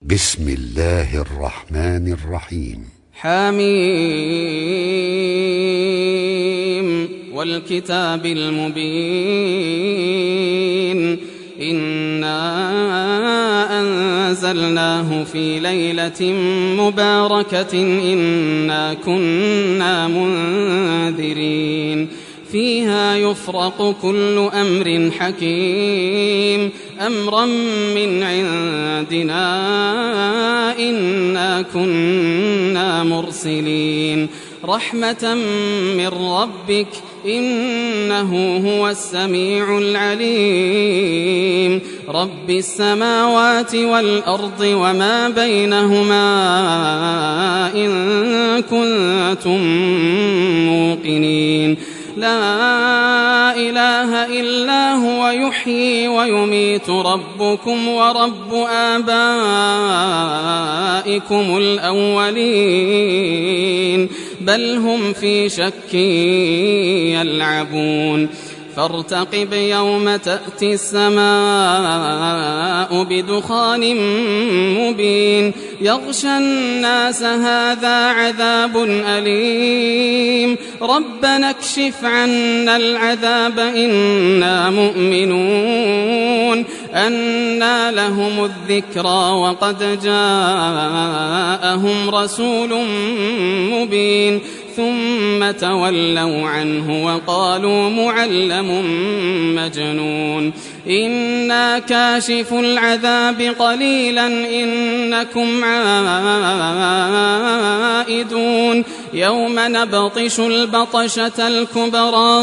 بسم الله الرحمن الرحيم. حميم والكتاب المبين إنا أنزلناه في ليلة مباركة إنا كنا منذرين فيها يفرق كل أمر حكيم أمرا من عندنا إنا كنا مرسلين رحمة من ربك إنه هو السميع العليم رب السماوات والأرض وما بينهما إن كنتم موقنين لا إله إلا هو يحيي ويميت ربكم ورب آبائكم الأولين بل هم في شك يلعبون فارتقب يوم تأتي السماء بدخان مبين يغشى الناس هذا عذاب أليم ربنا اكشف عنا العذاب إنا مؤمنون أنى لهم الذكرى وقد جاءهم رسول مبين ثم تولوا عنه وقالوا معلم مجنون إنا كاشف العذاب قليلا إنكم عائدون يوم نبطش البطشة الكبرى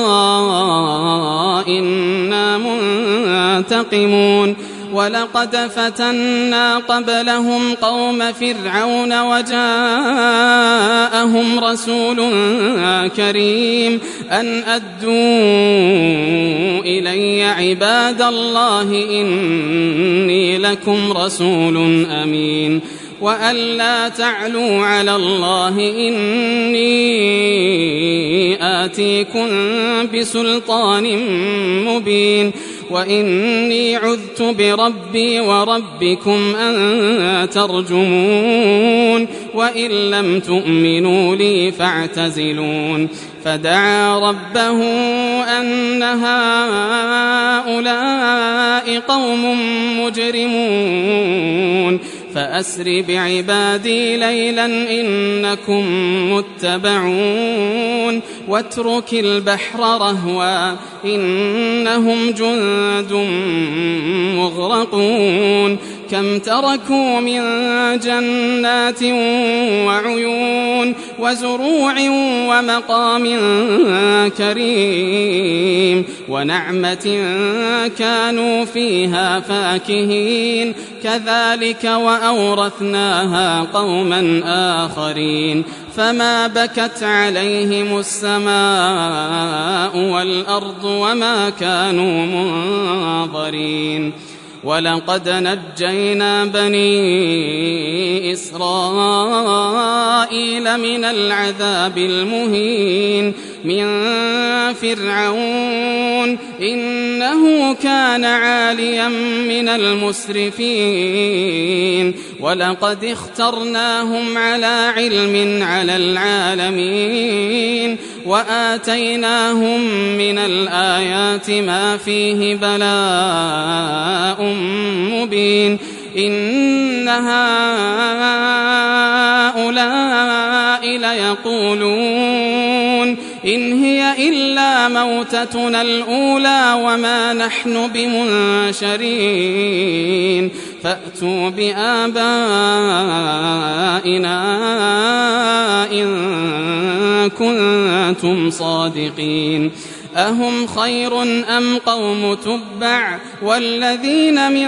إنا منتقمون ولقد فتنا قبلهم قوم فرعون وجاءهم رسول كريم أن أدوا إلي عباد الله إني لكم رسول أمين وأن لا تعلوا على الله إني آتيكم بسلطان مبين وإني عذت بربي وربكم أن ترجمون وإن لم تؤمنوا لي فاعتزلون فدعا ربه أن هؤلاء قوم مجرمون فأسر بعبادي ليلا إنكم متبعون واترك البحر رهوا إنهم جند مغرقون كم تركوا من جنات وعيون وزروع ومقام كريم ونعمة كانوا فيها فاكهين كذلك وأورثناها قوما آخرين فما بكت عليهم السماء والأرض وما كانوا منظرين ولقد نجينا بني إسرائيل من العذاب المهين من فرعون إنه كان عاليا من المسرفين ولقد اخترناهم على علم على العالمين وآتيناهم من الآيات ما فيه بلاء مبين إن هؤلاء ليقولون إن هي إلا موتتنا الأولى وما نحن بمنشرين فأتوا بآبائنا إن كنتم صادقين أهم خير أم قوم تبع والذين من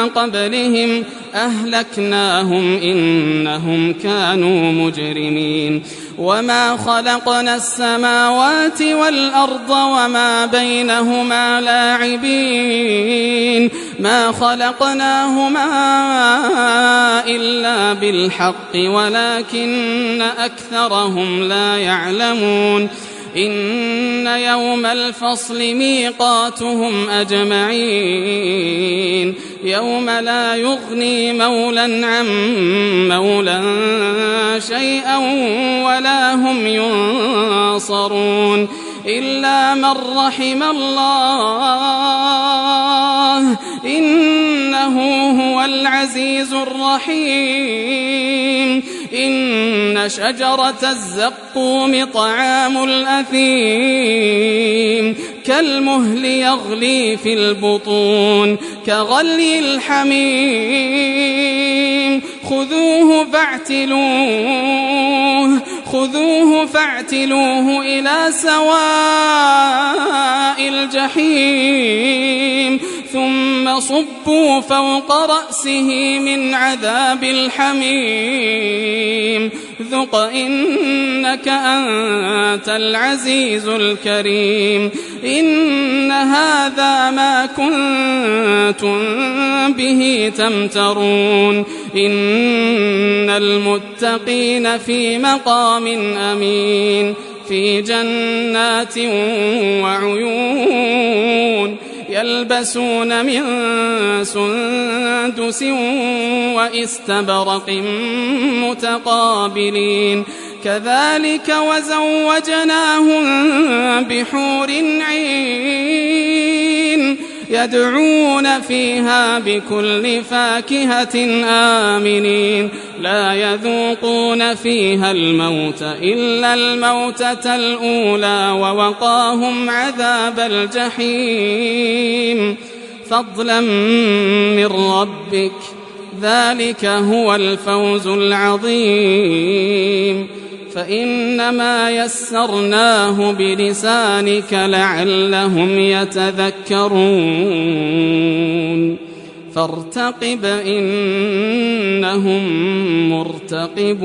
قبلهم أهلكناهم إنهم كانوا مجرمين وما خلقنا السماوات والأرض وما بينهما لاعبين ما خلقناهما إلا بالحق ولكن أكثرهم لا يعلمون إن يوم الفصل ميقاتهم أجمعين يوم لا يغني مولا عن مولا شيئا ولا هم ينصرون إلا من رحم الله إنه هو العزيز الرحيم إن شجرة الزقوم طعام الأثيم كالمهل يغلي في البطون كغلي الحميم خذوه فاعتلوه إلى سواء الجحيم ثم صبوا فوق رأسه من عذاب الحميم ذق إنك أنت العزيز الكريم إن هذا ما كنتم به تمترون إن المتقين في مقام أمين في جنات وعيون يلبسون من سندس وإستبرق متقابلين كذلك وزوجناهم بحور عين يدعون فيها بكل فاكهة آمنين لا يذوقون فيها الموت إلا الموتة الأولى ووقاهم عذاب الجحيم فضلا من ربك ذلك هو الفوز العظيم فإنما يسرناه بلسانك لعلهم يتذكرون فارتقب إنهم مرتقبون